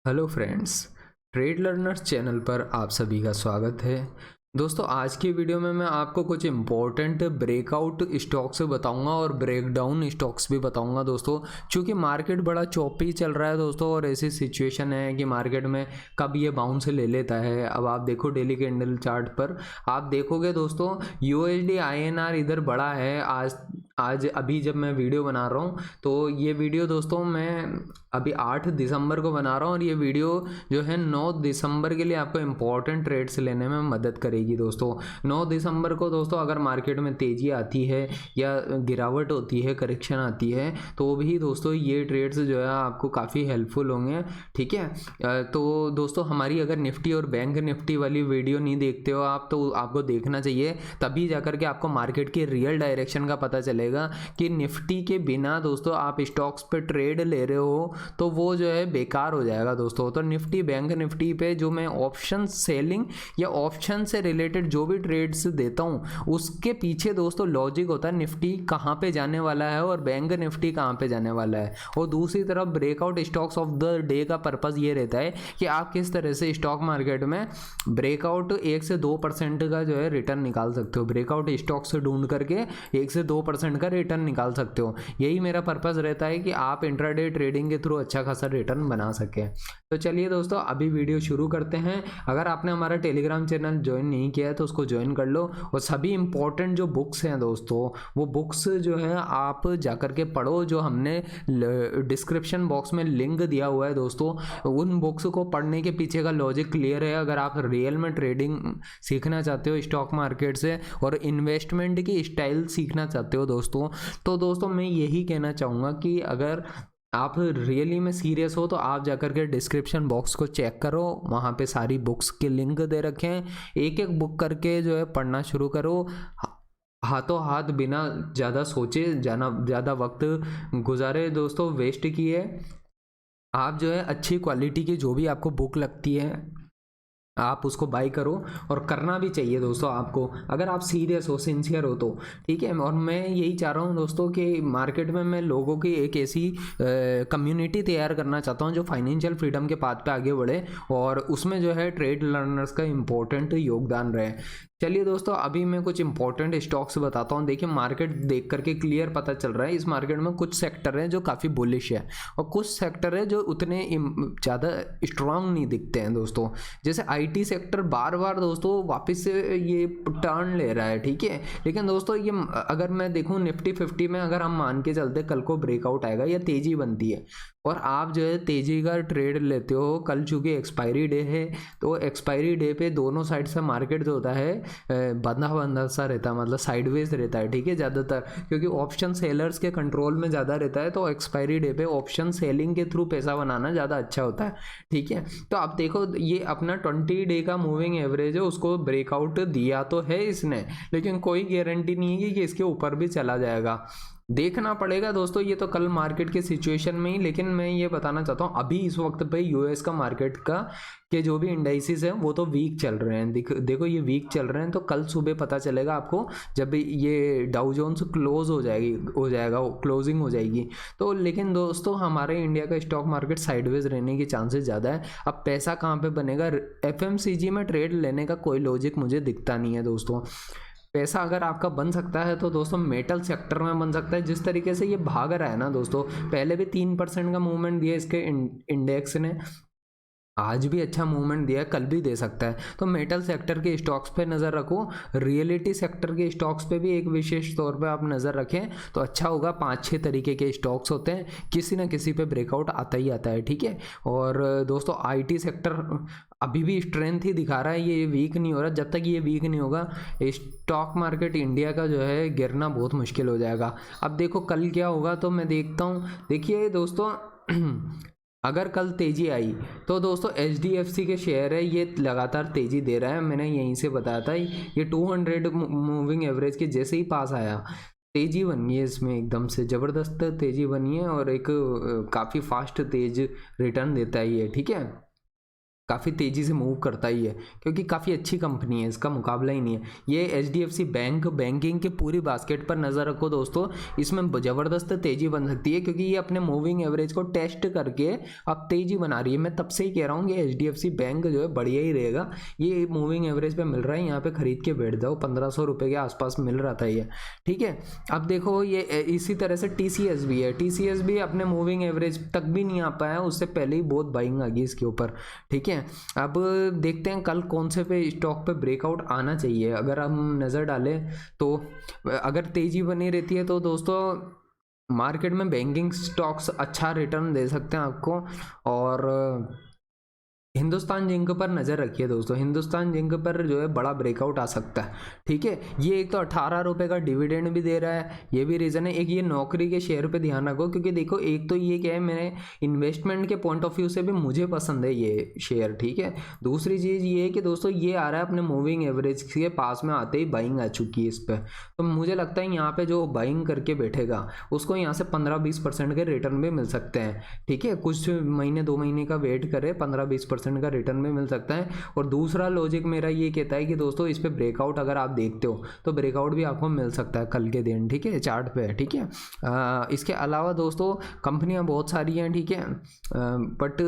Hello friends, trade learners channel पर आप सभी का स्वागत है। दोस्तों, आज की वीडियो में मैं आपको कुछ इम्पोर्टेंट ब्रेकआउट स्टॉक्स बताऊंगा और ब्रेकडाउन स्टॉक्स भी बताऊंगा दोस्तों। क्योंकि मार्केट बड़ा चौपी चल रहा है दोस्तों, और ऐसी सिचुएशन है कि मार्केट में कब ये बाउंस ले लेता है। अब आप देखो डेली कैंडल चार्ट पर आप देखोगे दोस्तों, यूएसडी आईएनआर इधर बड़ा है। आज अभी जब मैं वीडियो बना रहा हूँ तो ये वीडियो दोस्तों मैं अभी 8 दिसंबर को बना रहा हूँ, और ये वीडियो जो है 9 दिसंबर के लिए आपको इम्पोर्टेंट ट्रेड्स लेने में मदद करेगी दोस्तों। 9 दिसंबर को दोस्तों अगर मार्केट में तेज़ी आती है या गिरावट होती है, करेक्शन आती है, तो भी दोस्तों ये ट्रेड्स जो है आपको काफ़ी हेल्पफुल होंगे। ठीक है, तो दोस्तों हमारी अगर निफ्टी और बैंक निफ्टी वाली वीडियो नहीं देखते हो आप, तो आपको देखना चाहिए, तभी जाकर के आपको मार्केट के रियल डायरेक्शन का पता चलेगा कि निफ्टी के बिना दोस्तों आप स्टॉक्स पे ट्रेड ले रहे हो तो वो जो है बेकार हो जाएगा दोस्तों। तो निफ्टी बैंक निफ्टी पे जो मैं ऑप्शन सेलिंग या ऑप्शन से रिलेटेड जो भी ट्रेड्स देता हूँ, उसके पीछे दोस्तों लॉजिक होता है निफ्टी कहाँ पे जाने वाला है और बैंक निफ्टी कहाँ पे जाने वाला है। और दूसरी तरफ breakout stocks of the day का पर्पज़ ये रहता है कि आप किस तरह से स्टॉक मार्केट में ब्रेकआउट 1 से 2% का जो है रिटर्न निकाल सकते हो। ब्रेकआउट स्टॉक से ढूंढ करके 1 से 2% का रिटर्न निकाल सकते हो। यही मेरा पर्पज़ रहता है कि आप इंट्राडे ट्रेडिंग के थ्रू अच्छा खासा रिटर्न बना सके। तो चलिए दोस्तों, अभी वीडियो शुरू करते हैं। अगर आपने हमारा टेलीग्राम चैनल ज्वाइन नहीं किया है तो उसको ज्वाइन कर लो, और सभी इंपॉर्टेंट जो बुक्स हैं दोस्तों, वो बुक्स जो है आप जाकर के पढ़ो। जो हमने डिस्क्रिप्शन बॉक्स में लिंक दिया हुआ है दोस्तों, उन बुक्स को पढ़ने के पीछे का लॉजिक क्लियर है। अगर आप रियल में ट्रेडिंग सीखना चाहते हो स्टॉक मार्केट से और इन्वेस्टमेंट की स्टाइल सीखना चाहते हो दोस्तों, तो दोस्तों मैं यही कहना चाहूँगा कि अगर आप रियली में सीरियस हो तो आप जाकर के डिस्क्रिप्शन बॉक्स को चेक करो, वहाँ पे सारी बुक्स के लिंक दे रखे हैं। एक एक बुक करके जो है पढ़ना शुरू करो, हाथों हाथ, बिना ज़्यादा सोचे ज़्यादा वक्त गुजारे दोस्तों, वेस्ट किए। आप जो है अच्छी क्वालिटी की जो भी आपको बुक लगती है आप उसको बाई करो, और करना भी चाहिए दोस्तों आपको, अगर आप सीरियस हो, सिंसियर हो तो। ठीक है, और मैं यही चाह रहा हूँ दोस्तों कि मार्केट में मैं लोगों की एक ऐसी कम्युनिटी तैयार करना चाहता हूँ जो फाइनेंशियल फ्रीडम के पाथ पे आगे बढ़े, और उसमें जो है ट्रेड लर्नर्स का इम्पोर्टेंट योगदान रहे। चलिए दोस्तों, अभी मैं कुछ इंपॉर्टेंट स्टॉक्स बताता हूँ। देखिए, मार्केट देख करके क्लियर पता चल रहा है इस मार्केट में कुछ सेक्टर हैं जो काफ़ी बुलिश है, और कुछ सेक्टर है जो उतने ज़्यादा स्ट्रांग नहीं दिखते हैं दोस्तों। जैसे आईटी सेक्टर बार बार दोस्तों वापस से ये टर्न ले रहा है। ठीक है, लेकिन दोस्तों ये अगर मैं देखूँ निफ्टी 50 में, अगर हम मान के चलते कल को ब्रेकआउट आएगा या तेज़ी बनती है और आप जो है तेज़ी का ट्रेड लेते हो, कल चूँकि एक्सपायरी डे है, तो एक्सपायरी डे पे दोनों साइड से मार्केट जो होता है बंधा बंधा सा रहता है, मतलब साइडवेज रहता है। ठीक है, ज़्यादातर क्योंकि ऑप्शन सेलर्स के कंट्रोल में ज़्यादा रहता है, तो एक्सपायरी डे पे ऑप्शन सेलिंग के थ्रू पैसा बनाना ज़्यादा अच्छा होता है। ठीक है, तो आप देखो ये अपना 20 डे का मूविंग एवरेज है, उसको ब्रेकआउट दिया तो है इसने, लेकिन कोई गारंटी नहीं है कि इसके ऊपर भी चला जाएगा। देखना पड़ेगा दोस्तों, ये तो कल मार्केट के सिचुएशन में ही। लेकिन मैं ये बताना चाहता हूँ अभी इस वक्त पे यूएस का मार्केट का के जो भी इंडाइसिस हैं वो तो वीक चल रहे हैं। देखो ये वीक चल रहे हैं, तो कल सुबह पता चलेगा आपको जब ये डाउ जोन्स क्लोज हो जाएगा क्लोजिंग हो जाएगी तो। लेकिन दोस्तों हमारे इंडिया का स्टॉक मार्केट साइडवेज रहने के चांसेस ज़्यादा है। अब पैसा कहाँ पे बनेगा? एफएमसीजी में ट्रेड लेने का कोई लॉजिक मुझे दिखता नहीं है दोस्तों। पैसा अगर आपका बन सकता है तो दोस्तों मेटल सेक्टर में बन सकता है। जिस तरीके से ये भाग रहा है ना दोस्तों, पहले भी 3% का मूवमेंट दिया इसके इंडेक्स ने, आज भी अच्छा मूवमेंट दिया है, कल भी दे सकता है। तो मेटल सेक्टर के स्टॉक्स पे नज़र रखो, रियलिटी सेक्टर के स्टॉक्स पे भी एक विशेष तौर पे आप नज़र रखें तो अच्छा होगा। 5-6 तरीके के स्टॉक्स होते हैं, किसी ना किसी पे ब्रेकआउट आता ही आता है। ठीक है, और दोस्तों आईटी सेक्टर अभी भी स्ट्रेंथ ही दिखा रहा है, ये वीक नहीं हो रहा। जब तक ये वीक नहीं होगा स्टॉक मार्केट इंडिया का जो है गिरना बहुत मुश्किल हो जाएगा। अब देखो कल क्या होगा, तो मैं देखता हूँ। देखिए दोस्तों अगर कल तेज़ी आई तो दोस्तों एचडीएफसी के शेयर है, ये लगातार तेज़ी दे रहा है। मैंने यहीं से बताया था, ये 200 मूविंग एवरेज के जैसे ही पास आया तेज़ी बनी है, इसमें एकदम से ज़बरदस्त तेज़ी बनी है, और एक काफ़ी फास्ट तेज रिटर्न देता है ये। ठीक है, काफ़ी तेज़ी से मूव करता ही है, क्योंकि काफ़ी अच्छी कंपनी है, इसका मुकाबला ही नहीं है। ये HDFC बैंक बैंकिंग के पूरी बास्केट पर नज़र रखो दोस्तों, इसमें ज़बरदस्त तेज़ी बन सकती है, क्योंकि ये अपने मूविंग एवरेज को टेस्ट करके अब तेज़ी बना रही है। मैं तब से ही कह रहा हूँ कि HDFC बैंक जो है बढ़िया ही रहेगा। ये मूविंग एवरेज पे मिल रहा है, यहाँ पे खरीद के बैठ जाओ, 1500 रुपये के आसपास मिल रहा था ये, ठीक है। अब देखो ये इसी तरह से TCS भी है, TCS भी अपने मूविंग एवरेज तक भी नहीं आ पाया, उससे पहले ही बहुत बाइंग आ गई इसके ऊपर, ठीक है। अब देखते हैं कल कौन से पे स्टॉक पे ब्रेकआउट आना चाहिए। अगर हम नज़र डालें तो अगर तेज़ी बनी रहती है तो दोस्तों मार्केट में बैंकिंग स्टॉक्स अच्छा रिटर्न दे सकते हैं आपको। और हिंदुस्तान जिंक पर नज़र रखिए दोस्तों, हिंदुस्तान जिंक पर जो है बड़ा ब्रेकआउट आ सकता है, ठीक है। ये एक तो 18 रुपये का डिविडेंड भी दे रहा है, ये भी रीज़न है। एक ये नौकरी के शेयर पे ध्यान रखो, क्योंकि देखो एक तो ये क्या है, मेरे इन्वेस्टमेंट के पॉइंट ऑफ व्यू से भी मुझे पसंद है ये शेयर, ठीक है। दूसरी चीज़ ये है कि दोस्तों ये आ रहा है अपने मूविंग एवरेज के पास में आते ही बाइंग आ चुकी है इस पर, तो मुझे लगता है यहाँ पर जो बाइंग करके बैठेगा उसको यहाँ से 15-20% के रिटर्न भी मिल सकते हैं, ठीक है। कुछ महीने 2 महीने का वेट करे, 15-20% का रिटर्न भी मिल सकता है। और दूसरा लॉजिक मेरा ये कहता है कि दोस्तों इस पे ब्रेकआउट अगर आप देखते हो तो ब्रेकआउट भी आपको मिल सकता है कल के दिन, ठीक है, चार्ट पे, ठीक है। इसके अलावा दोस्तों कंपनियां बहुत सारी हैं, ठीक है, बट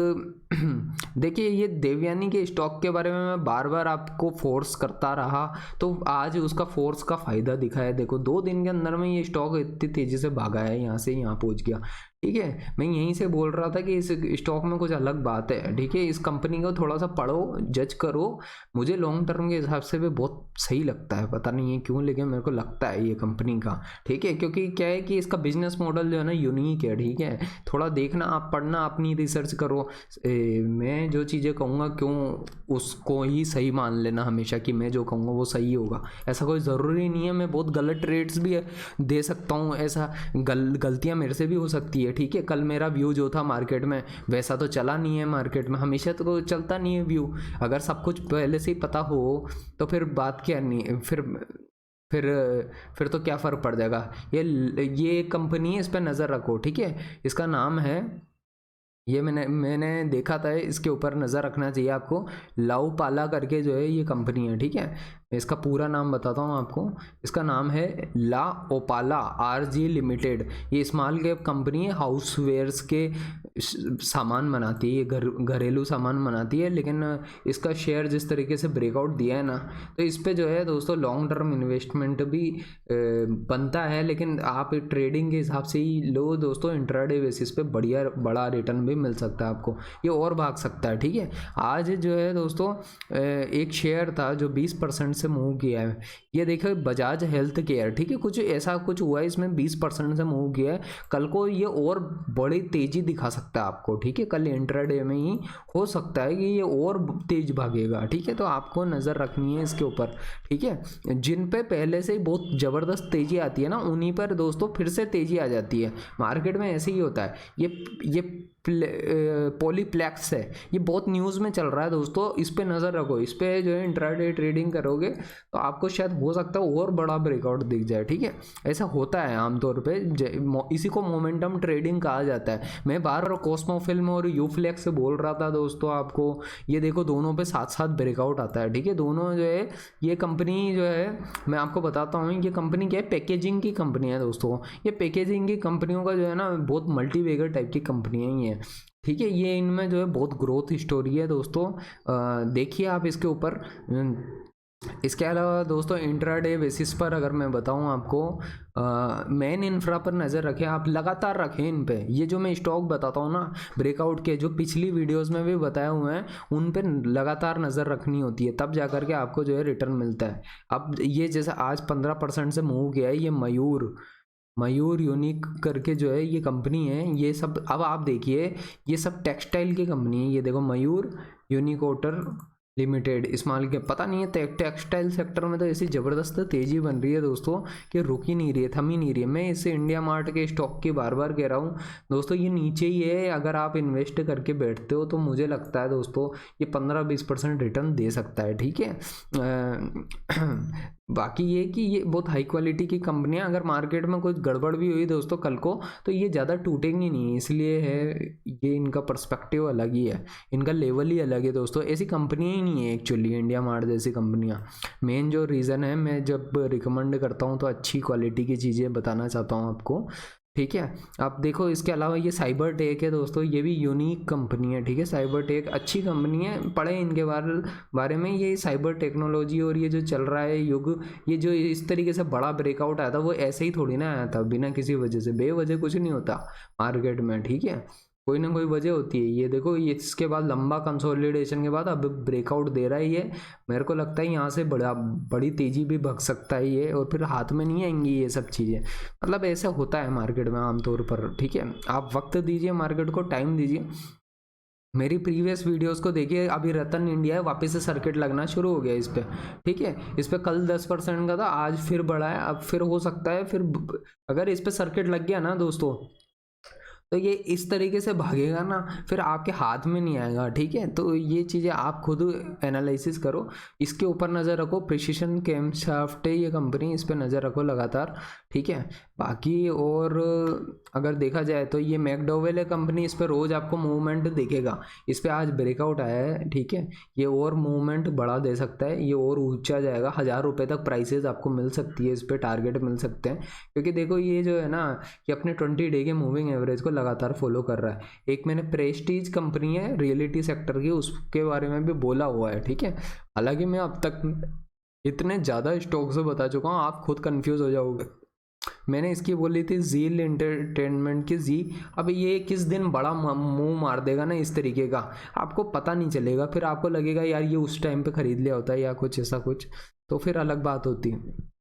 देखिए ये देवयानी के स्टॉक के बारे में मैं बार बार आपको फोर्स करता रहा, तो आज उसका फोर्स का फ़ायदा दिखा है। देखो 2 दिन के अंदर में ये स्टॉक इतनी तेज़ी से भागा है, यहाँ से यहाँ पहुँच गया, ठीक है। मैं यहीं से बोल रहा था कि इस स्टॉक में कुछ अलग बात है, ठीक है। इस कंपनी को थोड़ा सा पढ़ो, जज करो। मुझे लॉन्ग टर्म के हिसाब से भी बहुत सही लगता है, पता नहीं है क्यों, लेकिन मेरे को लगता है ये कंपनी का, ठीक है। क्योंकि क्या है कि इसका बिजनेस मॉडल जो है ना यूनिक है, ठीक है। थोड़ा देखना, आप पढ़ना, अपनी रिसर्च करो। मैं जो चीज़ें कहूँगा क्यों उसको ही सही मान लेना हमेशा, कि मैं जो कहूँगा वो सही होगा, ऐसा कोई ज़रूरी नहीं है। मैं बहुत गलत ट्रेड्स भी दे सकता हूँ, ऐसा गलतियाँ मेरे से भी हो सकती है, ठीक है। कल मेरा व्यू जो था मार्केट में वैसा तो चला नहीं है, मार्केट में हमेशा तो चलता नहीं है व्यू। अगर सब कुछ पहले से ही पता हो तो फिर बात क्या नहीं, फिर तो क्या फ़र्क पड़ जाएगा। ये कंपनी है, इस पर नज़र रखो, ठीक है। इसका नाम है, ये मैंने देखा था, इसके ऊपर नज़र रखना चाहिए आपको। लाउपाला करके जो है ये कंपनी है, ठीक है। मैं इसका पूरा नाम बताता हूँ आपको। इसका नाम है ला ओपाला RG लिमिटेड। ये स्मॉल कैप कंपनी है, हाउसवेयर्स के सामान बनाती है, ये घरेलू सामान बनाती है। लेकिन इसका शेयर जिस तरीके से ब्रेकआउट दिया है ना, तो इस पे जो है दोस्तों लॉन्ग टर्म इन्वेस्टमेंट भी बनता है, लेकिन आप ट्रेडिंग के हिसाब से ही लो दोस्तों। इंट्राडे बेसिस पे बढ़िया बड़ा रिटर्न भी मिल सकता है आपको, ये और भाग सकता है, ठीक है। आज जो है दोस्तों एक शेयर था जो 20% से मूव किया है, ये देखो बजाज हेल्थ केयर, ठीक है। कुछ ऐसा कुछ हुआ है, इसमें 20% से मूव किया है। कल को ये और बड़ी तेजी दिखा सकता है आपको, ठीक है। कल इंट्राडे में ही हो सकता है कि ये और तेज भागेगा, ठीक है। तो आपको नज़र रखनी है इसके ऊपर, ठीक है। जिन पे पहले से ही बहुत ज़बरदस्त तेजी आती है ना, उन्हीं पर दोस्तों फिर से तेजी आ जाती है। मार्केट में ऐसे ही होता है। ये पॉलीप्लेक्स है, ये बहुत न्यूज़ में चल रहा है दोस्तों, इस पे नज़र रखो। इस पे जो है इंट्राडे ट्रेडिंग करोगे तो आपको शायद हो सकता है और बड़ा ब्रेकआउट दिख जाए, ठीक है। ऐसा होता है आमतौर पे, इसी को मोमेंटम ट्रेडिंग कहा जाता है। मैं बार बार कॉस्मो फिल्म और यूफ्लेक्स से बोल रहा था दोस्तों आपको, ये देखो दोनों पे साथ साथ ब्रेकआउट आता है, ठीक है। दोनों जो है ये कंपनी जो है, मैं आपको बताता हूँ ये कंपनी क्या है, पैकेजिंग की कंपनी है दोस्तों। ये पैकेजिंग की कंपनियों का जो है ना बहुत मल्टीवेगर टाइप की कंपनियाँ ही हैं, ठीक है। ये इनमें जो है बहुत ग्रोथ स्टोरी है दोस्तों, देखिए आप इसके ऊपर। इसके अलावा दोस्तों इंट्राडे बेसिस पर अगर मैं बताऊं आपको, मेन इंफ्रा पर नज़र रखें आप, लगातार रखें इन पे। ये जो मैं स्टॉक बताता हूँ ना ब्रेकआउट के, जो पिछली वीडियोस में भी बताए हुए हैं, उन पे लगातार नज़र रखनी होती है, तब जा कर के आपको जो है रिटर्न मिलता है। अब ये जैसे आज 15% से मूव किया है, ये मयूर यूनिक करके जो है ये कंपनी है। ये सब अब आप देखिए, ये सब टेक्सटाइल की कंपनी है। ये देखो मयूर यूनिकोटर लिमिटेड, स्मॉल के, पता नहीं है टेक्सटाइल सेक्टर में तो ऐसी ज़बरदस्त तेज़ी बन रही है दोस्तों कि रुक ही नहीं रही है, थम ही नहीं रही है। मैं इसे इंडिया मार्ट के स्टॉक की बार बार कह रहा हूँ दोस्तों, ये नीचे ही है। अगर आप इन्वेस्ट करके बैठते हो तो मुझे लगता है दोस्तों ये 15-20% रिटर्न दे सकता है, ठीक है। बाकी ये कि ये बहुत हाई क्वालिटी की कंपनियां, अगर मार्केट में कुछ गड़बड़ भी हुई दोस्तों कल को, तो ये ज़्यादा टूटेंगी नहीं, इसलिए है ये, इनका पर्सपेक्टिव अलग ही है, इनका लेवल ही अलग है दोस्तों। ऐसी कंपनियां ही नहीं है एक्चुअली, इंडिया मार्ट जैसी कंपनियां। मेन जो रीज़न है, मैं जब रिकमेंड करता हूँ तो अच्छी क्वालिटी की चीज़ें बताना चाहता हूँ आपको, ठीक है। आप देखो, इसके अलावा ये साइबर टेक है दोस्तों, ये भी यूनिक कंपनी है, ठीक है। साइबर टेक अच्छी कंपनी है, पढ़े इनके बारे में। ये साइबर टेक्नोलॉजी और ये जो चल रहा है युग, ये जो इस तरीके से बड़ा ब्रेकआउट आया था, वो ऐसे ही थोड़ी ना आया था बिना किसी वजह से। बेवजह कुछ नहीं होता मार्केट में, ठीक है, कोई ना कोई वजह होती है। ये देखो, ये इसके बाद लंबा कंसोलिडेशन के बाद अब ब्रेकआउट दे रहा है ये। मेरे को लगता है यहाँ से बड़ी तेजी भी भग सकता है ये, और फिर हाथ में नहीं आएंगी ये सब चीज़ें। मतलब ऐसा होता है मार्केट में आमतौर पर, ठीक है। आप वक्त दीजिए, मार्केट को टाइम दीजिए। मेरी प्रीवियस वीडियोस को देखिए, अभी रतन इंडिया है, वापस से सर्किट लगना शुरू हो गया इस पर, ठीक है। इस पर कल 10% का था, आज फिर बढ़ा है, अब फिर हो सकता है फिर अगर इस पर सर्किट लग गया ना दोस्तों, तो ये इस तरीके से भागेगा ना, फिर आपके हाथ में नहीं आएगा, ठीक है। तो ये चीज़ें आप खुद एनालिसिस करो, इसके ऊपर नज़र रखो। प्रिसिशन कैमशाफ्ट है ये कंपनी, इस पर नज़र रखो लगातार, ठीक है। बाकी और अगर देखा जाए तो ये मैकडोवेल है कंपनी, इस पर रोज़ आपको मूवमेंट दिखेगा। इस पर आज ब्रेकआउट आया है, ठीक है। ये और मूवमेंट बढ़ा दे सकता है, ये और ऊंचा जाएगा, 1000 रुपये तक प्राइसेस आपको मिल सकती है, इस पर टारगेट मिल सकते हैं। क्योंकि देखो, ये जो है ना, ये अपने 20 डे के मूविंग एवरेज को लगातार फॉलो कर रहा है। एक मैंने प्रेस्टीज कंपनी है रियलिटी सेक्टर की, उसके बारे में भी बोला हुआ है, ठीक है। हालांकि मैं अब तक इतने ज़्यादा स्टॉक से बता चुका हूँ, आप खुद कंफ्यूज हो जाओगे। मैंने इसकी बोली थी जील एंटरटेनमेंट की जी, अब ये किस दिन बड़ा मुंह मार देगा ना इस तरीके का, आपको पता नहीं चलेगा, फिर आपको लगेगा यार ये उस टाइम पे खरीद लिया होता है या कुछ ऐसा कुछ, तो फिर अलग बात होती है।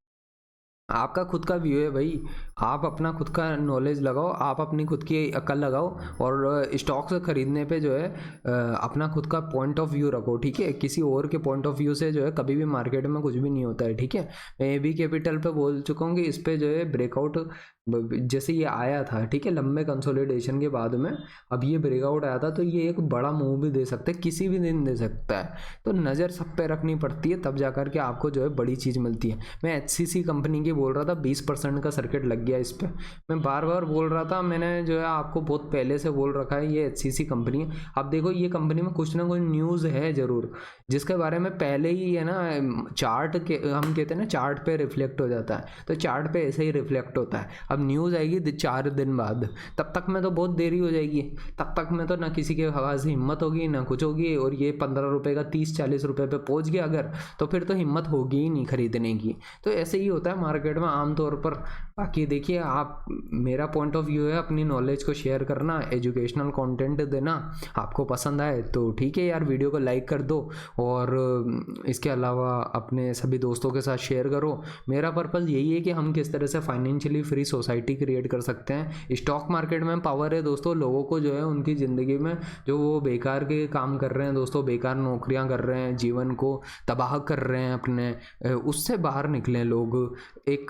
आपका खुद का व्यू है भाई, आप अपना खुद का नॉलेज लगाओ, आप अपनी खुद की अकल लगाओ, और स्टॉक से खरीदने पे जो है अपना खुद का पॉइंट ऑफ व्यू रखो, ठीक है। किसी और के पॉइंट ऑफ व्यू से जो है कभी भी मार्केट में कुछ भी नहीं होता है, ठीक है। मैं ए बी कैपिटल पे बोल चुका हूँ कि इस पे जो है ब्रेकआउट जैसे ये आया था, ठीक है, लंबे कंसोलिडेशन के बाद में अब ये ब्रेकआउट आया था, तो ये एक बड़ा मूव भी दे सकता है, किसी भी दिन दे सकता है। तो नज़र सब पे रखनी पड़ती है, तब जाकर के आपको जो है बड़ी चीज़ मिलती है। मैं HCC कंपनी की बोल रहा था, 20% का सर्किट लग गया इस पर, मैं बार बार बोल रहा था, मैंने जो है आपको बहुत पहले से बोल रखा है, ये HCC कंपनी है। अब देखो, ये कंपनी में कुछ ना कुछ न्यूज़ है ज़रूर, जिसके बारे में पहले ही है ना, चार्ट के हम कहते हैं ना, चार्ट पे रिफ्लेक्ट हो जाता है, तो चार्ट पे ऐसे ही रिफ्लेक्ट होता है। अब न्यूज़ आएगी 4 दिन बाद, तब तक में तो बहुत देरी हो जाएगी, तब तक में तो ना किसी के हवा से हिम्मत होगी ना कुछ होगी, और ये 15 रुपये का 30-40 रुपये पे पहुंच गया अगर, तो फिर तो हिम्मत होगी ही नहीं खरीदने की। तो ऐसे ही होता है मार्केट में आमतौर पर। बाकी देखिए, आप, मेरा पॉइंट ऑफ व्यू है अपनी नॉलेज को शेयर करना, एजुकेशनल कंटेंट देना। आपको पसंद आए तो ठीक है यार, वीडियो को लाइक कर दो, और इसके अलावा अपने सभी दोस्तों के साथ शेयर करो। मेरा पर्पज़ यही है कि हम किस तरह से फाइनेंशियली फ्री सोसाइटी क्रिएट कर सकते हैं। स्टॉक मार्केट में पावर है दोस्तों, लोगों को जो है उनकी ज़िंदगी में जो वो बेकार के काम कर रहे हैं दोस्तों, बेकार नौकरियां कर रहे हैं, जीवन को तबाह कर रहे हैं अपने, उससे बाहर निकलें लोग, एक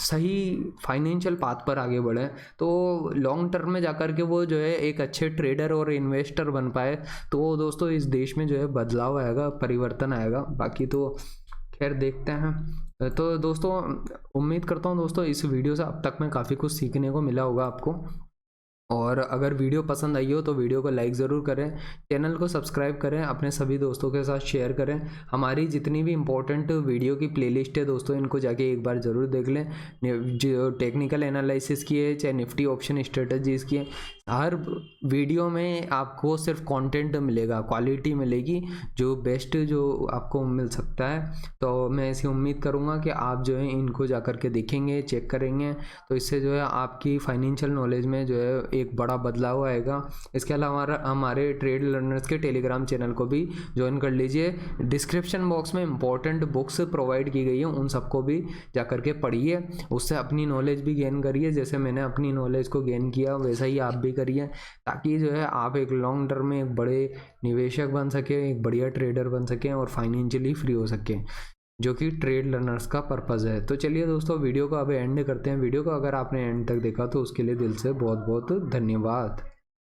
सही फाइनेंशियल पाथ पर आगे बढ़ें, तो लॉन्ग टर्म में जाकर के वो जो है एक अच्छे ट्रेडर और इन्वेस्टर बन पाए। तो दोस्तों, इस देश में जो है बदलाव आएगा, परिवर्तन आएगा। बाकी तो खैर देखते हैं। तो दोस्तों, उम्मीद करता हूँ दोस्तों इस वीडियो से अब तक में काफ़ी कुछ सीखने को मिला होगा आपको, और अगर वीडियो पसंद आई हो तो वीडियो को लाइक ज़रूर करें, चैनल को सब्सक्राइब करें, अपने सभी दोस्तों के साथ शेयर करें। हमारी जितनी भी इम्पोर्टेंट वीडियो की प्लेलिस्ट है दोस्तों, इनको जाके एक बार ज़रूर देख लें। जो टेक्निकल एनालिसिस की है, चाहे निफ्टी ऑप्शन स्ट्रेटजीज़ की है, हर वीडियो में आपको सिर्फ कंटेंट मिलेगा, क्वालिटी मिलेगी, जो बेस्ट जो आपको मिल सकता है। तो मैं ऐसी उम्मीद करूँगा कि आप जो है इनको जाकर के देखेंगे, चेक करेंगे, तो इससे जो है आपकी फाइनेंशियल नॉलेज में जो है एक बड़ा बदलाव आएगा। इसके अलावा हमारे ट्रेड लर्नर्स के टेलीग्राम चैनल को भी ज्वाइन कर लीजिए। डिस्क्रिप्शन बॉक्स में इंपॉर्टेंट बुक्स प्रोवाइड की गई हैं, उन सबको भी जाकर के पढ़िए, उससे अपनी नॉलेज भी गेन करिए। जैसे मैंने अपनी नॉलेज को गेन किया, वैसा ही आप भी करिए, ताकि जो है आप एक लॉन्ग टर्म में एक बड़े निवेशक बन सकें, एक बढ़िया ट्रेडर बन सकें, और फाइनेंशियली फ्री हो सकें, जो कि ट्रेड लर्नर्स का पर्पज़ है। तो चलिए दोस्तों, वीडियो को अब एंड करते हैं। वीडियो को अगर आपने एंड तक देखा तो उसके लिए दिल से बहुत बहुत धन्यवाद।